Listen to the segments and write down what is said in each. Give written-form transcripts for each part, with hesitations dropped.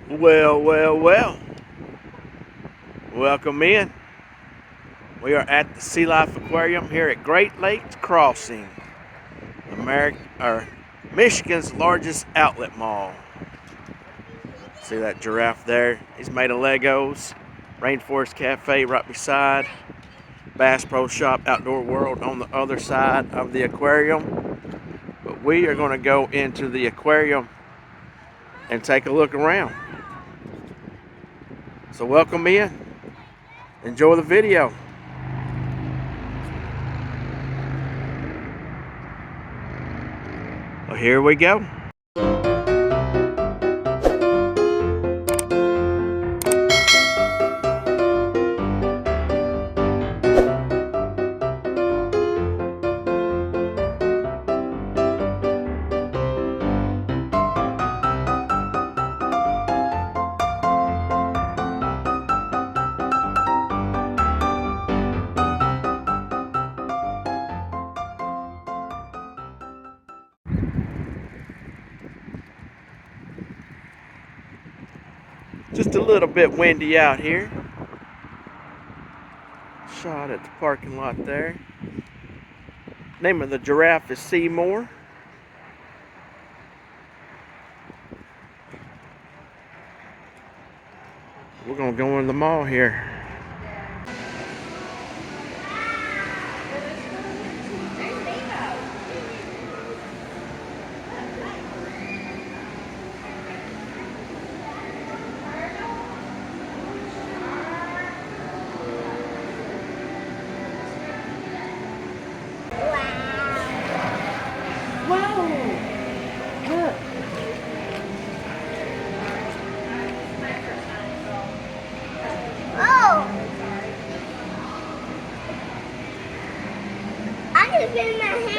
Well, well, well. Welcome in. We are at the SeaLife Aquarium here at Great Lakes Crossing, Michigan's largest outlet mall. See that giraffe there? He's made of Legos. Rainforest Cafe right beside. Bass Pro Shop Outdoor World on the other side of the aquarium. But we are going to go into the aquarium and take a look around. So welcome in. Enjoy the video. Well, here we go. Just a little bit windy out here. Shot at the parking lot there. Name of the giraffe is Seymour. We're gonna go in the mall here.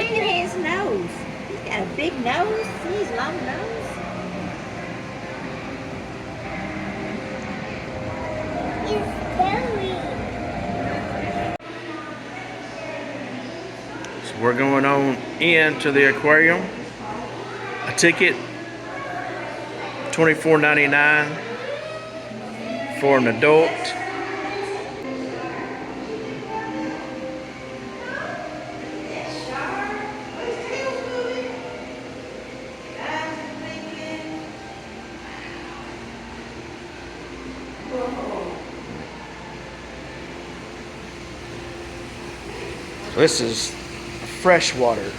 Look at his nose. He's got a big nose. See his long nose? It's scary. So we're going on into the aquarium. A ticket, $24.99 for an adult. So this is fresh water.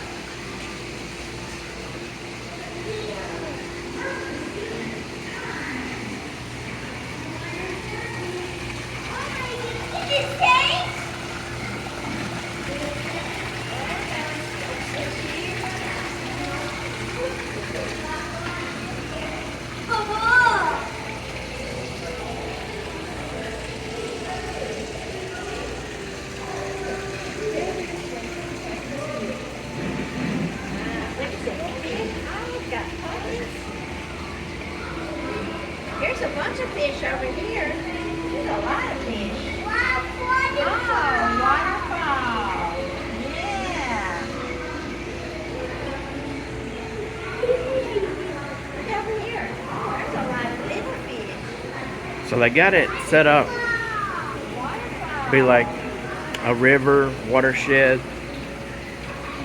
There's a bunch of fish over here. There's a lot of fish. Wow, Oh, waterfall. Yeah. Look over here. Oh, there's a lot of little fish. So they got it set up to be like a river, watershed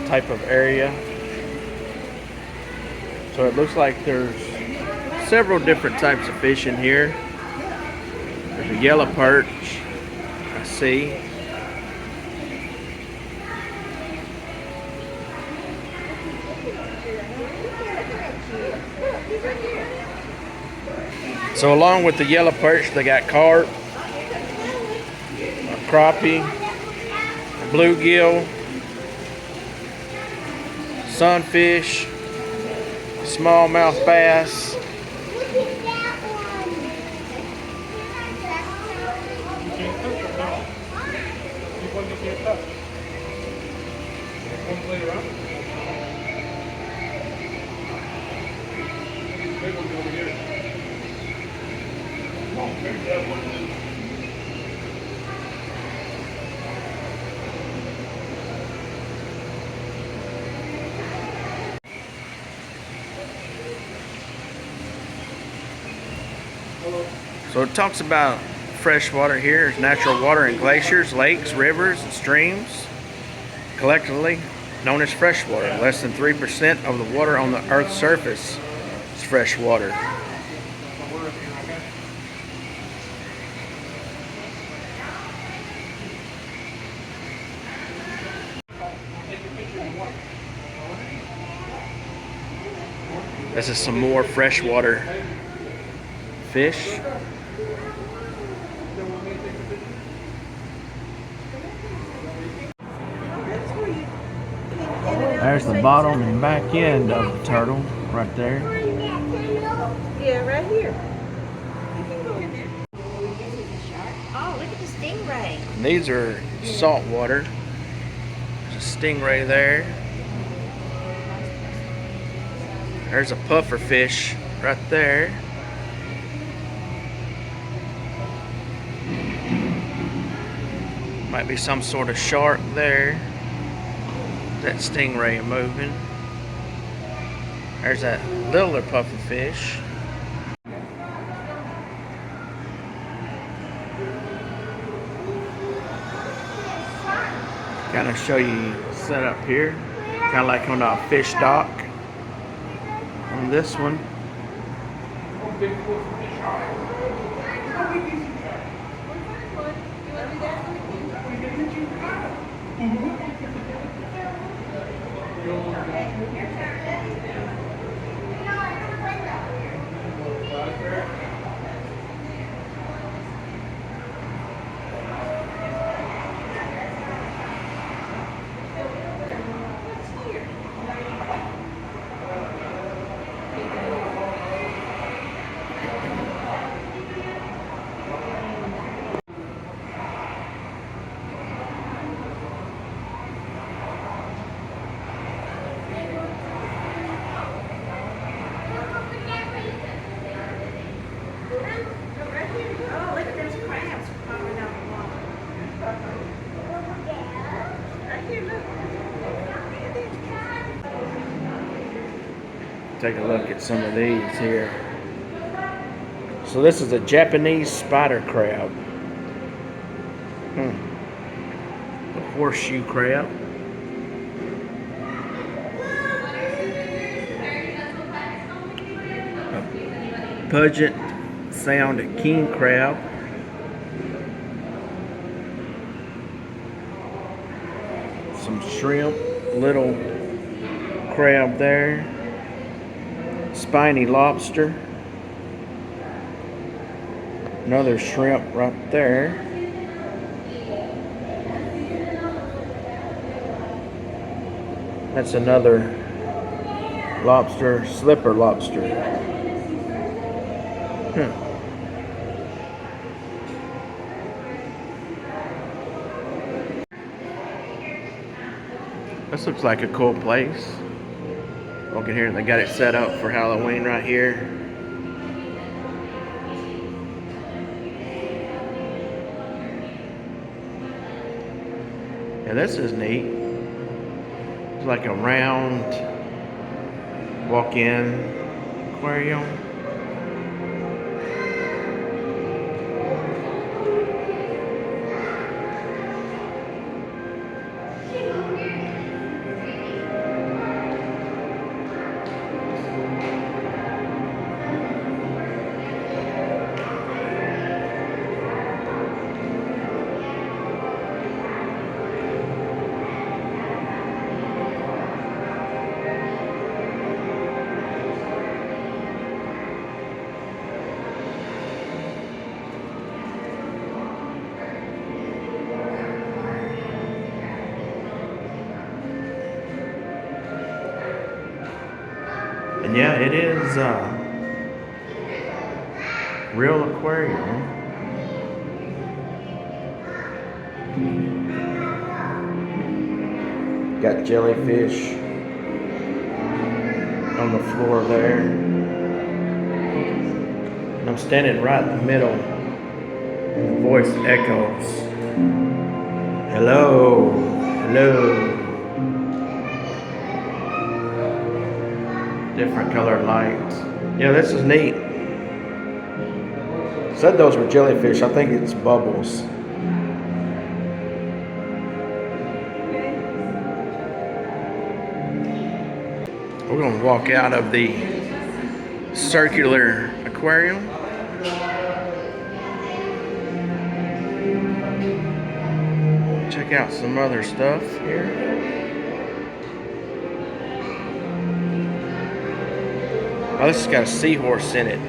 type of area. So it looks like there's several different types of fish in here. There's a yellow perch, I see. So along with the yellow perch, they got carp, crappie, bluegill, sunfish, smallmouth bass. So it talks about fresh water here is natural water in glaciers, lakes, rivers, and streams, collectively known as fresh water. Less than 3% of the water on the Earth's surface is fresh water. This is some more freshwater fish. There's the bottom and back end of the turtle right there. Yeah, right here. Oh, look at the stingray. And these are salt water. There's a stingray there. There's a puffer fish right there. Might be some sort of shark there. That stingray moving. There's that littler puffer fish. Kind of show you set up here, kind of like on a fish dock. On this one, take a look at some of these here. So this is a Japanese spider crab. A horseshoe crab. A pungent sound king crab. Some shrimp, little crab there. Spiny lobster. Another shrimp right there. That's another lobster, slipper lobster. This looks like a cool place. Walking here, they got it set up for Halloween right here. Yeah, this is neat. It's like a round walk-in aquarium. And yeah, it is real aquarium. Got jellyfish on the floor there. And I'm standing right in the middle. And the voice echoes. Hello, hello. Different colored lights. Yeah, this is neat. Said those were jellyfish. I think it's bubbles. We're going to walk out of the circular aquarium. Check out some other stuff here. Oh, this has got a seahorse in it.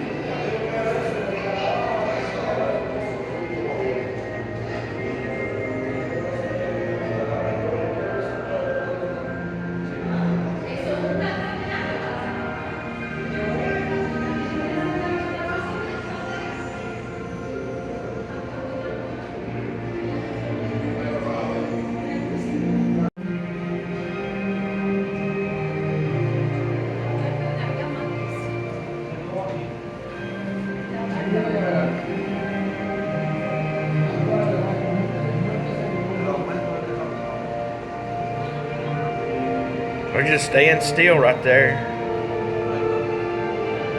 We're just staying still right there.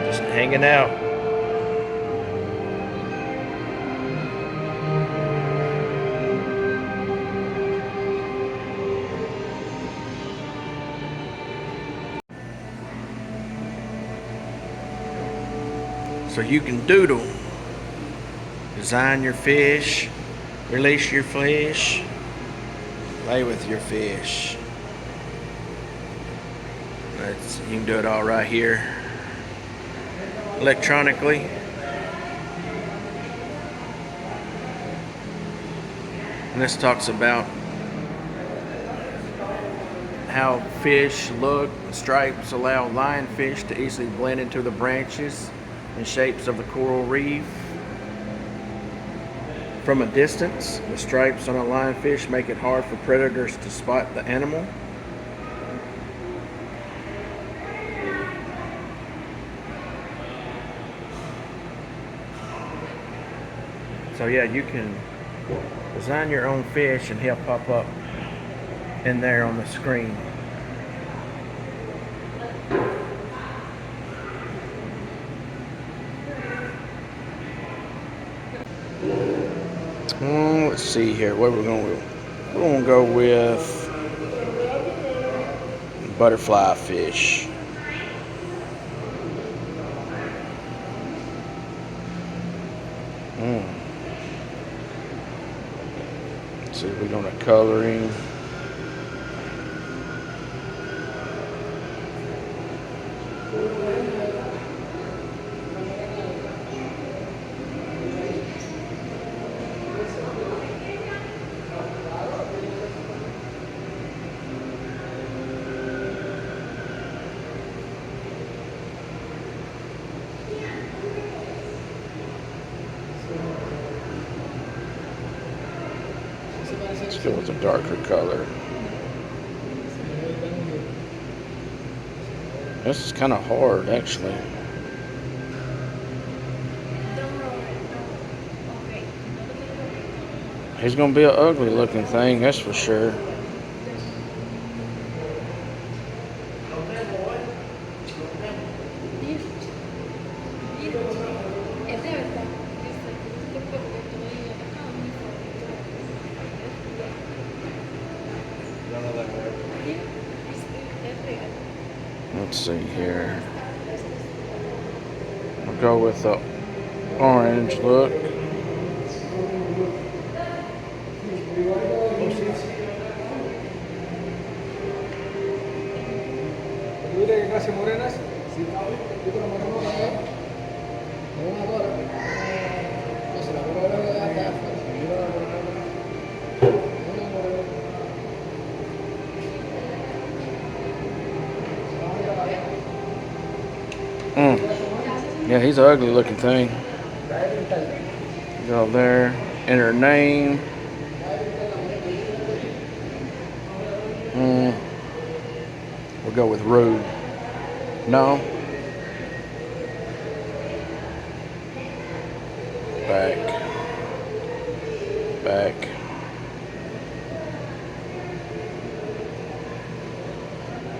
Just hanging out. So you can doodle. Design your fish. Release your fish. Play with your fish. You can do it all right here electronically. And this talks about how fish look. The stripes allow lionfish to easily blend into the branches and shapes of the coral reef. From a distance, the stripes on a lionfish make it hard for predators to spot the animal. So yeah, you can design your own fish and he'll pop up in there on the screen. Let's see here. What we're going with? We're going to go with butterfly fish. So we're going to coloring. Let's go with a darker color. This is kind of hard, actually. He's gonna be an ugly looking thing, that's for sure. Let's see here. I'll go with the orange look. Yeah, he's an ugly looking thing. Go there, enter name. We'll go with rude. No. Back.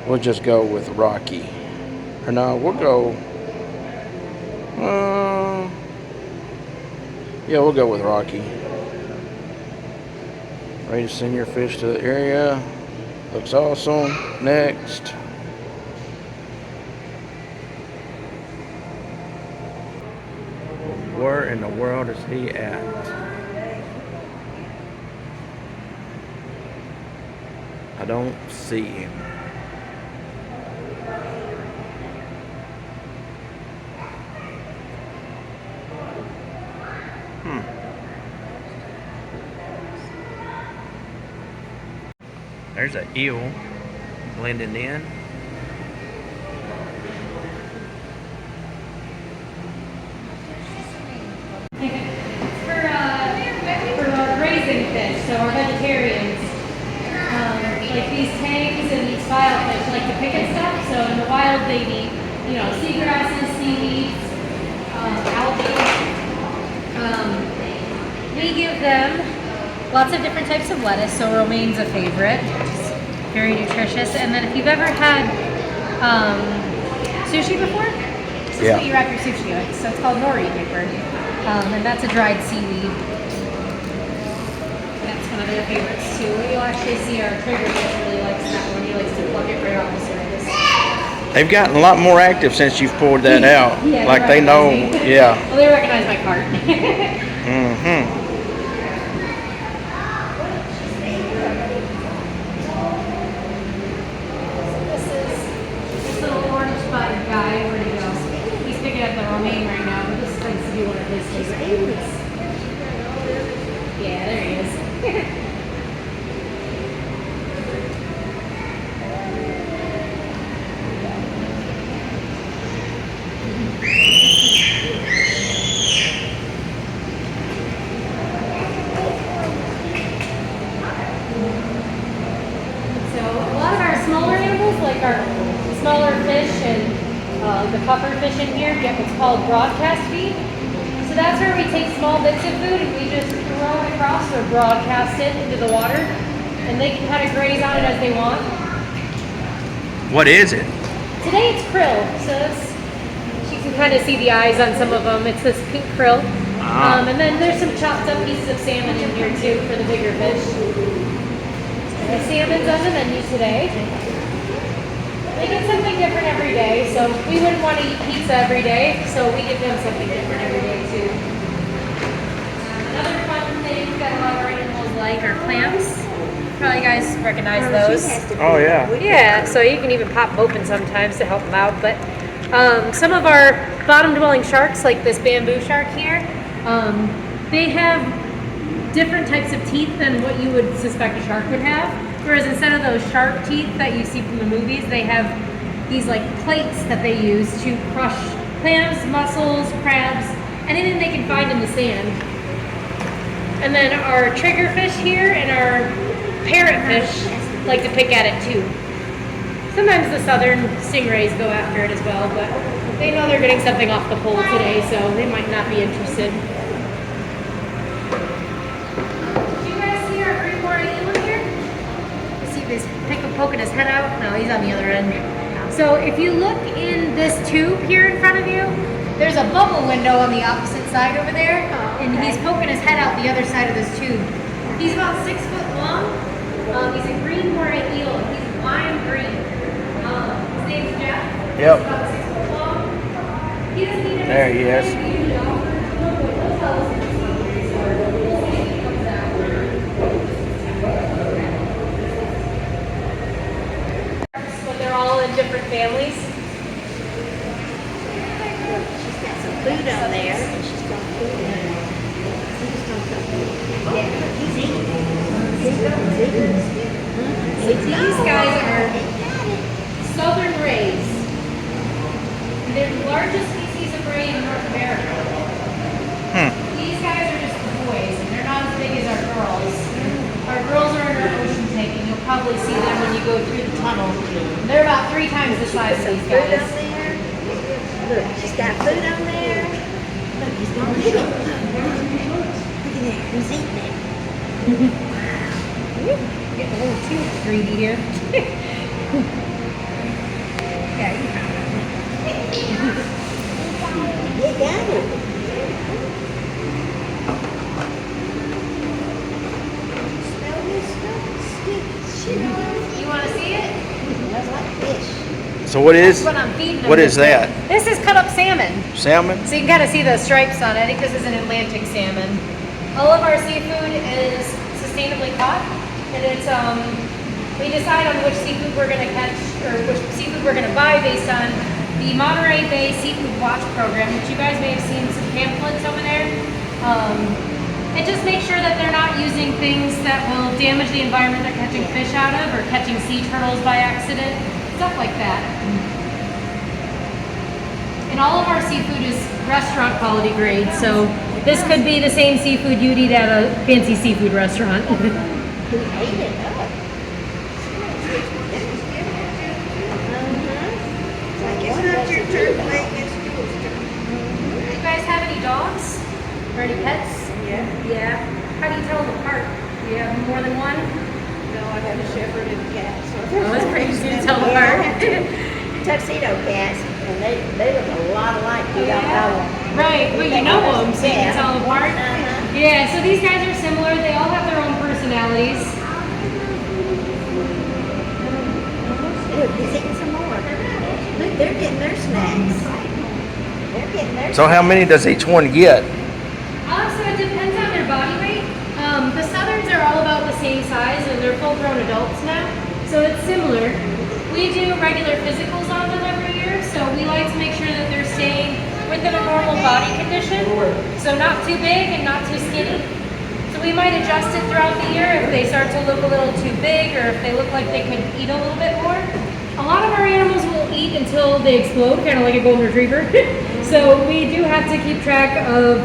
We'll just go with Rocky. Or no, we'll go. Yeah, we'll go with Rocky. Ready to send your fish to the area. Looks awesome. Next. Where in the world is he at? I don't see him. There's an eel blending in. For raising fish, so our vegetarians, like these tanks and these wild fish, like to pick and stuff. So in the wild, they eat, seagrasses, seaweeds, algae. We give them lots of different types of lettuce. So romaine's a favorite, just very nutritious. And then if you've ever had sushi before, this is what you wrap your sushi with. So it's called nori paper, and that's a dried seaweed. That's one of their favorites too. You'll actually see our trigger fish really likes that one. He likes to pluck it right off the surface. They've gotten a lot more active since you've poured that out. Yeah, like they know, yeah. Well, they recognize my cart. Mm-hmm. This little orange spotted guy, where'd he go? He's picking up the romaine right now, but this tends to be one of his favorites. Yeah, there he is. Like our smaller fish and the puffer fish in here get what's called broadcast feed. So that's where we take small bits of food and we just throw it across or broadcast it into the water, and they can kind of graze on it as they want. What is it? Today it's krill, so you can kind of see the eyes on some of them. It's this pink krill. And then there's some chopped up pieces of salmon in here too for the bigger fish. The salmon's on the menu today. They get something different every day, so we wouldn't want to eat pizza every day, so we give them something different every day too. Another fun thing that a lot of our animals like are clamps. Probably you guys recognize those. Oh yeah. Yeah, so you can even pop them open sometimes to help them out. But some of our bottom-dwelling sharks, like this bamboo shark here, they have different types of teeth than what you would suspect a shark would have. Whereas instead of those sharp teeth that you see from the movies, they have these like plates that they use to crush clams, mussels, crabs, anything they can find in the sand. And then our triggerfish here and our parrotfish like to pick at it too. Sometimes the southern stingrays go after it as well, but they know they're getting something off the pole today, so they might not be interested. Is poking his head out. No, he's on the other end. So if you look in this tube here in front of you, there's a bubble window on the opposite side over there, and he's poking his head out the other side of this tube. He's about 6 foot long. He's a green moray eel. He's lime green. His name's Jeff. Yep. He's about 6 foot long. He doesn't need anything. There he is. Different families. She's got some food on there, and she's got food in it. He's eating. So these guys are southern rays. They're the largest species of ray in North America. These guys are just boys, and they're not as big as our girls. Our girls are in our ocean tank, and you'll probably see them when you go through the tunnel. They're about 3 times the size of these guys. Look, she's got food on there. Look, he's going to eat it. Look at that, he's eating it. Getting a little too greedy here. Yeah, you found it. He got it. So what is That's what I'm feeding them. what is that? This is cut up salmon. Salmon? So you can kind of see the stripes on it. I think this is an Atlantic salmon. All of our seafood is sustainably caught, and it's we decide on which seafood we're going to catch or which seafood we're going to buy based on the Monterey Bay Seafood Watch program, which you guys may have seen some pamphlets over there. And just make sure that they're not using things that will damage the environment they're catching fish out of, or catching sea turtles by accident, stuff like that. And all of our seafood is restaurant quality grade, so this could be the same seafood you'd eat at a fancy seafood restaurant. He ate it up. Like it's not your turn, like it's yours. Do you guys have any dogs? Or any pets? Yeah. Yeah. How do you tell them apart? Do you have more than one? No, I got a shepherd and a cat. So Oh, that's pretty easy to tell them Yeah, I apart. have two tuxedo cats, and they look a lot alike. You don't know them. Right, but you know them, so you can Yeah. tell them apart. Uh-huh. Yeah, so these guys are similar. They all have their own personalities. Look, he's eating some more. Look, they're getting their snacks. They're getting their So how many does each one get? So it depends on their body weight. The Southerns are all about the same size, and they're full-grown adults now, so it's similar. We do regular physicals on them every year, so we like to make sure that they're staying within a normal body condition, so not too big and not too skinny. So we might adjust it throughout the year if they start to look a little too big, or if they look like they could eat a little bit more. A lot of our animals will eat until they explode, kind of like a golden retriever. So we do have to keep track of,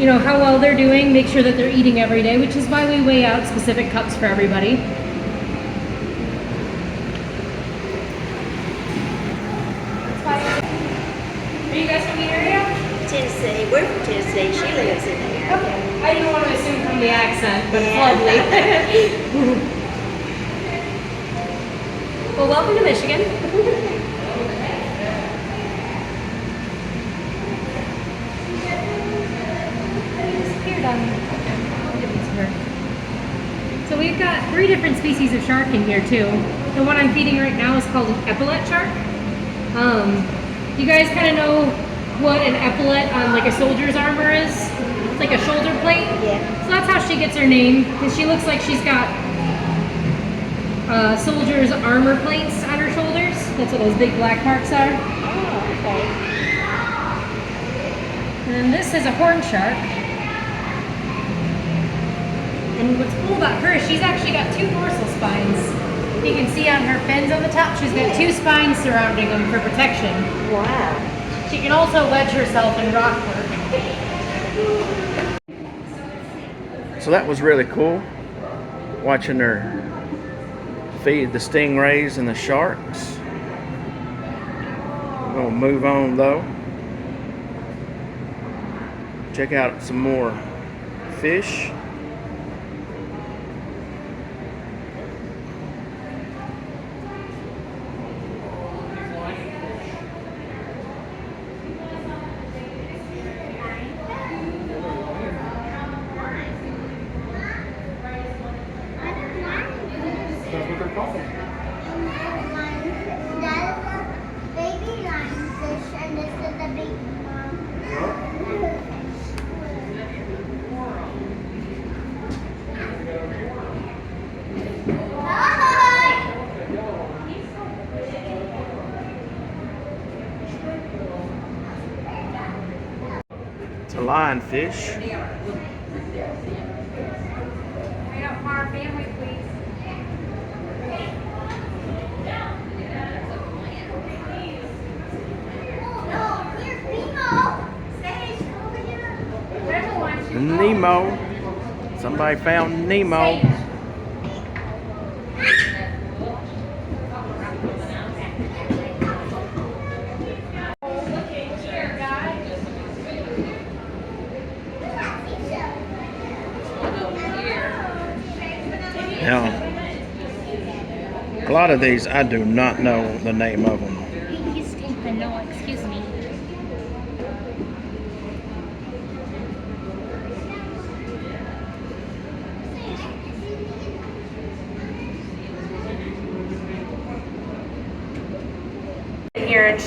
you know, how well they're doing, make sure that they're eating every day, which is why we weigh out specific cups for everybody. Are you guys from the area? Tennessee. We're from Tennessee. She lives in there. Okay. I didn't want to assume from the accent, but it's Yeah. lovely. Well, welcome to Michigan. Disappeared on me. So we've got 3 different species of shark in here too. The one I'm feeding right now is called an epaulet shark. You guys kind of know what an epaulet on like a soldier's armor is? It's like a shoulder plate. Yeah. So that's how she gets her name, because she looks like she's got soldier's armor plates on her shoulders. That's what those big black marks are. Oh, okay. And then this is a horn shark. And what's cool about her is she's actually got 2 dorsal spines. You can see on her fins on the top, she's got 2 spines surrounding them for protection. Wow. She can also wedge herself in rock work. So that was really cool, watching her feed the stingrays and the sharks. We're gonna move on though. Check out some more fish. That's what they're called. That is a baby lionfish, and this is a baby It's a lionfish. Right up our family, please. Nemo. Somebody found Nemo. Now, a lot of these I do not know the name of them. He's taping, no, excuse me.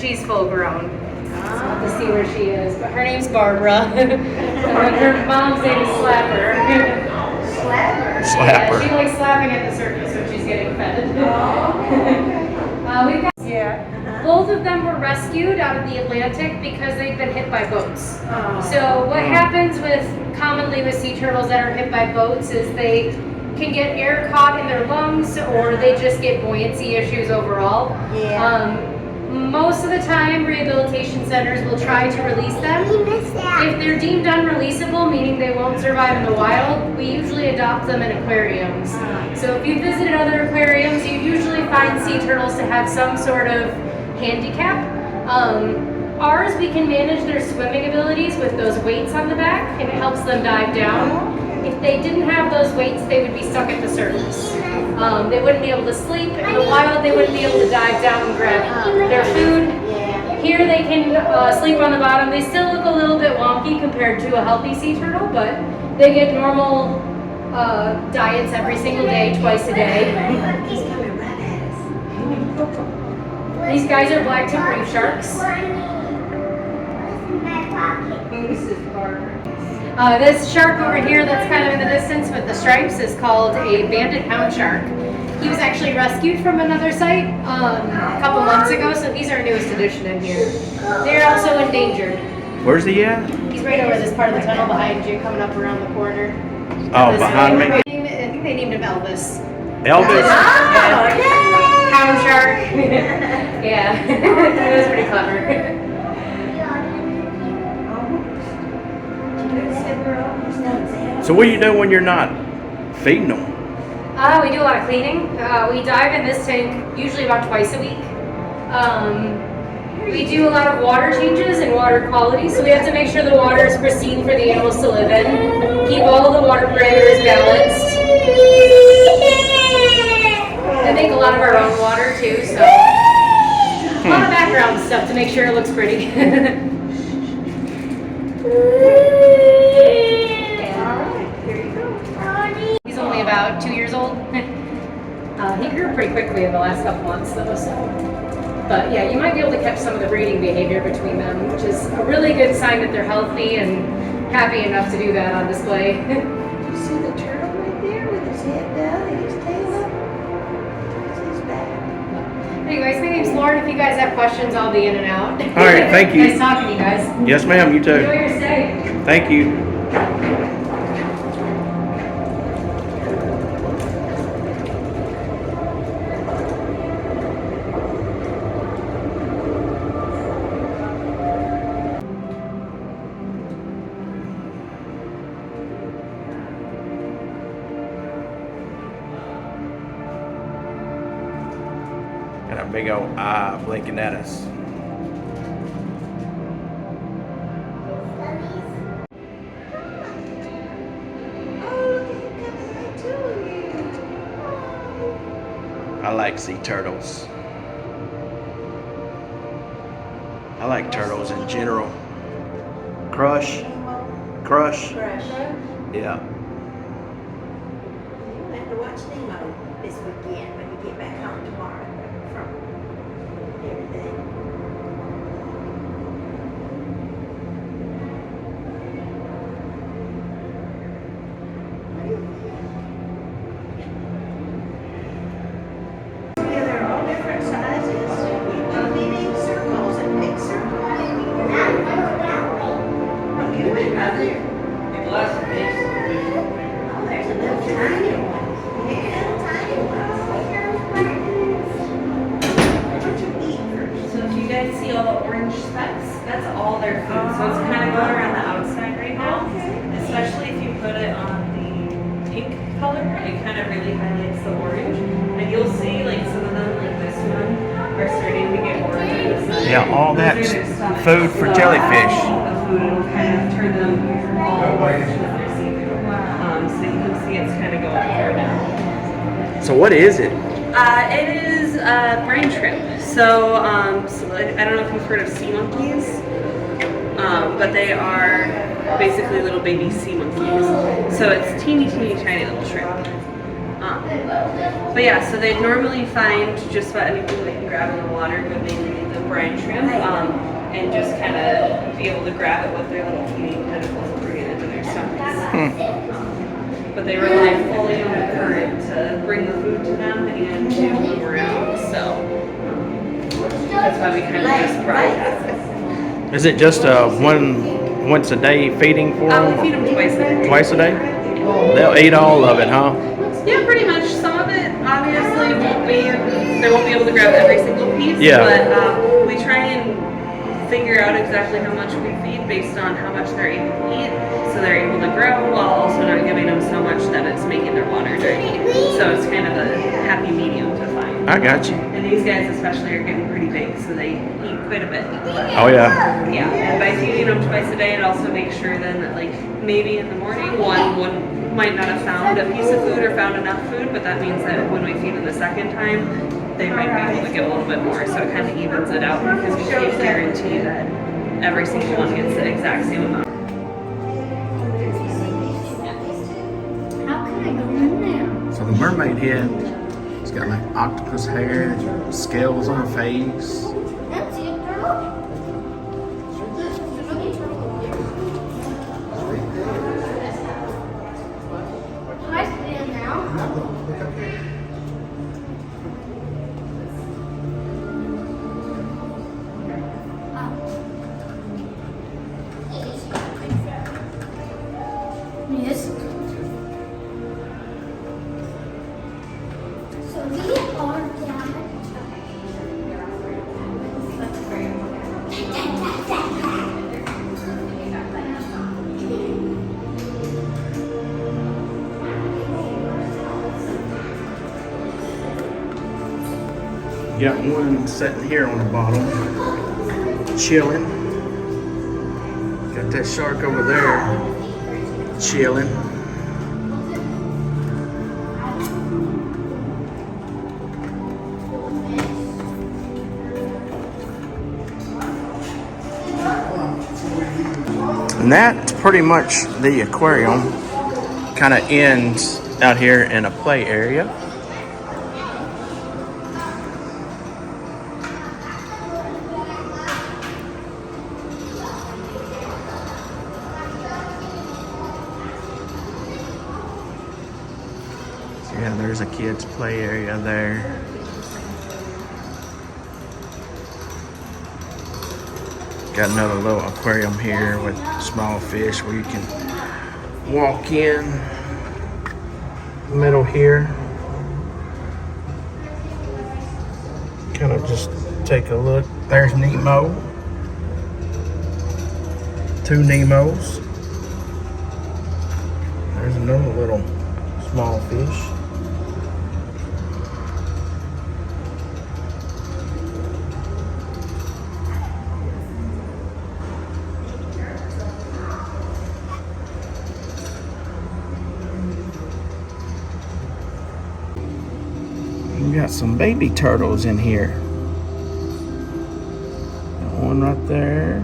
she's full grown. So we'll have to see where she is. But her name's Barbara. And her mom's name is Slapper. Slapper. Slapper. Yeah, she likes slapping at the surface when she's getting fed. We've got both of them were rescued out of the Atlantic because they've been hit by boats. So what happens commonly with sea turtles that are hit by boats is they can get air caught in their lungs, or they just get buoyancy issues overall. Yeah. Most of the time, rehabilitation centers will try to release them. If they're deemed unreleasable, meaning they won't survive in the wild, we usually adopt them in aquariums. So if you visited other aquariums, you usually find sea turtles to have some sort of handicap. Ours, we can manage their swimming abilities with those weights on the back, and it helps them dive down. If they didn't have those weights, they would be stuck at the surface. They wouldn't be able to sleep. In the wild, they wouldn't be able to dive down and grab their food. Here they can sleep on the bottom. They still look a little bit wonky compared to a healthy sea turtle, but they get normal diets every single day, twice a day. He's coming right at us. These guys are black-tip reef sharks. This shark over here that's kind of in the distance with the stripes is called a banded hound shark. He was actually rescued from another site a couple months ago, so he's our newest addition in here. They're also endangered. Where's he at? He's right over this part of the tunnel behind you, coming up around the corner. Oh, This behind way. me. I think they named him Elvis. Elvis. Hound shark. Yeah, that was pretty clever. So what do you do when you're not feeding them? We do a lot of cleaning. We dive in this tank usually about twice a week. We do a lot of water changes and water quality, so we have to make sure the water is pristine for the animals to live in. Keep all the water parameters balanced. I make a lot of our own water too, so a lot of background stuff to make sure it looks pretty. He's only about 2 years old. He grew pretty quickly in the last couple months though, so. But yeah, you might be able to catch some of the breeding behavior between them, which is a really good sign that they're healthy and happy enough to do that on display. You see the turtle right there with his head down and his tail up? That's his back. Anyways, my name's Lauren. If you guys have questions, I'll be in and out. All right, thank you. Nice talking to you guys. Yes, ma'am. You Enjoy too. your stay. Thank you. Got a big old eye blinking at us. I like sea turtles. I like turtles in general. Crush. Fresh. Yeah. We'll have to watch Nemo this weekend when we get back home tomorrow from everything. Yeah, they're all different sizes. Big circles and big circles. Okay, wait, right there. Oh, there's a little tiny one. Yeah, tiny one. What you eat first? So if you guys see all the orange specks, that's all their food. So it's kind of going around the outside right now. Especially if you put it on the pink color, it kind of really highlights the orange. And you'll see like some of them, like this one, are starting to get orange on the side. Yeah, all Those that's are their stomachs. food for So jellyfish. all the food will kind of turn them all orange with their seafood. So you can see it's kind of going there now. So what is it? It is brain shrimp. So, so I don't know if you've heard of sea monkeys, but they are basically little baby sea monkeys. So it's teeny, teeny, tiny little shrimp. But yeah, so they normally find just about anything they can grab in the water when they leave the brine shrimp, and just kind of be able to grab it with their little feeding tentacles and bring it into their stomachs. But they rely fully on the current to bring the food to them and to move around. So that's why we kind of just broadcast it. Is it just once a day feeding for We them? feed them twice a day. Twice a day? They'll eat all of it, huh? Yeah, pretty much. Some of it obviously they won't be able to grab every single piece. Yeah. But we try and figure out exactly how much we feed based on how much they're able to eat, so they're able to grow while also not giving them so much that it's making their water dirty. So it's kind of a happy medium to find. I got you. And these guys especially are getting pretty big, so they eat quite a bit. Oh yeah. Yeah, and by feeding them twice a day, it also makes sure then that like maybe in the morning one might not have found a piece of food or found enough food, but that means that when we feed them the second time, they might be able to get a little bit more. So it kind of evens it out because we can't guarantee that every single one gets the exact same amount. How can I go in there? So the mermaid head, it's got like octopus hair, scales on her face. That's it, girl. Can I stand now? Yes. So we are down. Got one sitting here on the bottom, chilling. Got that shark over there, chilling. And that's pretty much the aquarium. Kind of ends out here in a play area. Yeah, there's a kids' play area there. Got another little aquarium here with small fish where you can walk in the middle here. Kind of just take a look. There's Nemo. 2 Nemos. There's another little small fish. We got some baby turtles in here. Got one right there.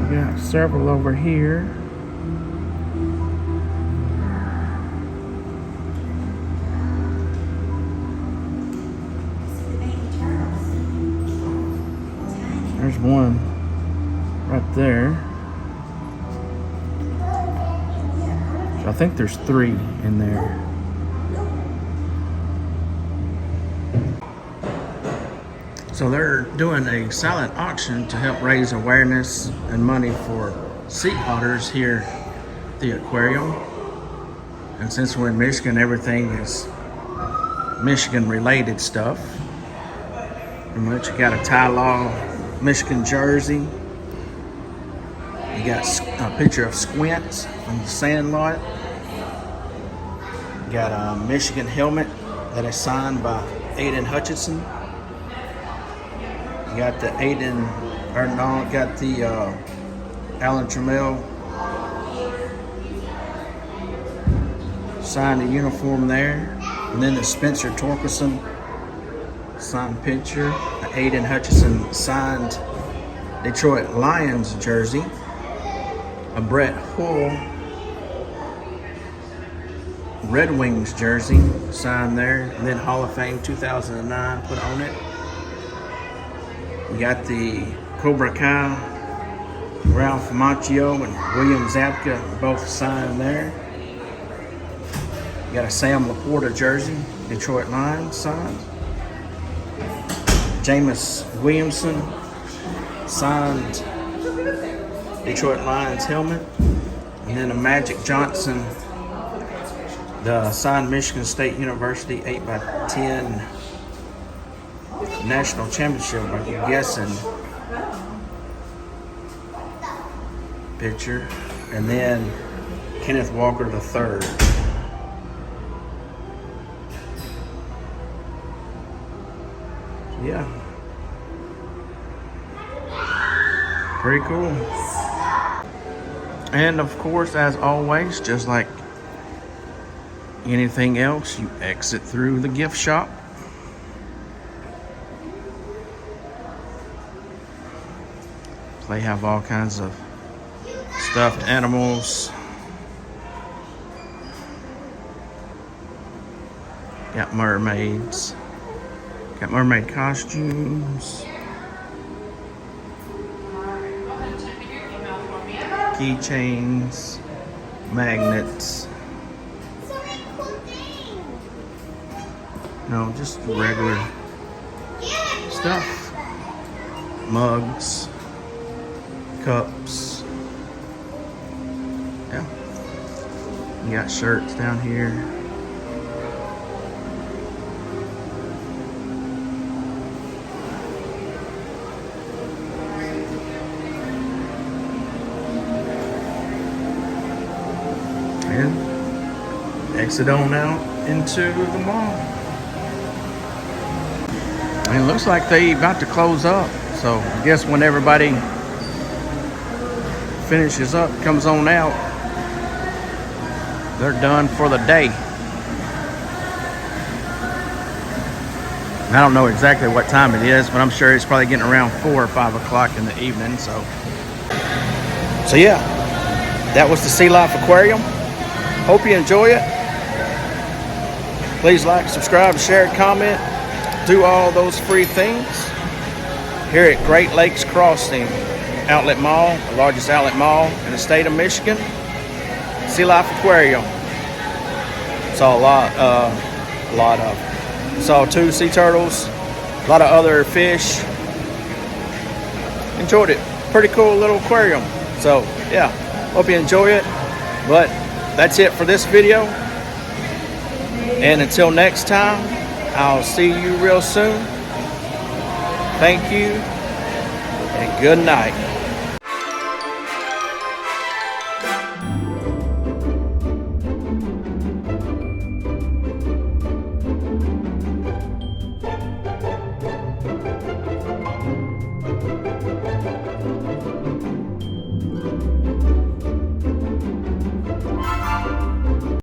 We got several over here. There's one right there. I think there's 3 in there. So they're doing a silent auction to help raise awareness and money for sea otters here at the aquarium. And since we're in Michigan, everything is Michigan related stuff. Pretty much you got a Ty Law Michigan jersey. You got a picture of Squint from the Sandlot. You got a Michigan helmet that is signed by Aiden Hutchinson. You got the got the Alan Trammell signed a uniform there. And then the Spencer Torkelson signed picture. The Aiden Hutchinson signed Detroit Lions jersey. A Brett Hull Red Wings jersey signed there, and then Hall of Fame 2009 put on it. You got the Cobra Kai, Ralph Macchio and William Zabka both signed there. You got a Sam Laporta jersey, Detroit Lions signed. Jameis Williamson signed Detroit Lions helmet. And then a Magic Johnson, the signed Michigan State University 8x10 national championship, I'm guessing, picture. And then Kenneth Walker III. Yeah. Pretty cool. And of course, as always, just like anything else, you exit through the gift shop. They have all kinds of stuffed animals. Got mermaids. Got mermaid costumes. Keychains. Magnets. So many cool things. No, just regular stuff. Mugs. Cups. Yeah. You got shirts down here. And exit on out into the mall. And it looks like they about to close up. So I guess when everybody finishes up, comes on out, they're done for the day. I don't know exactly what time it is, but I'm sure it's probably getting around 4 or 5 o'clock in the evening. So yeah, that was the SeaLife Aquarium. Hope you enjoy it. Please like, subscribe, share, comment, do all those free things here at Great Lakes Crossing Outlet Mall, the largest outlet mall in the state of Michigan. SeaLife Aquarium. Saw a lot of. Saw 2 sea turtles, a lot of other fish. Enjoyed it. Pretty cool little aquarium. So yeah, hope you enjoy it. But that's it for this video. And until next time, I'll see you real soon. Thank you and good night.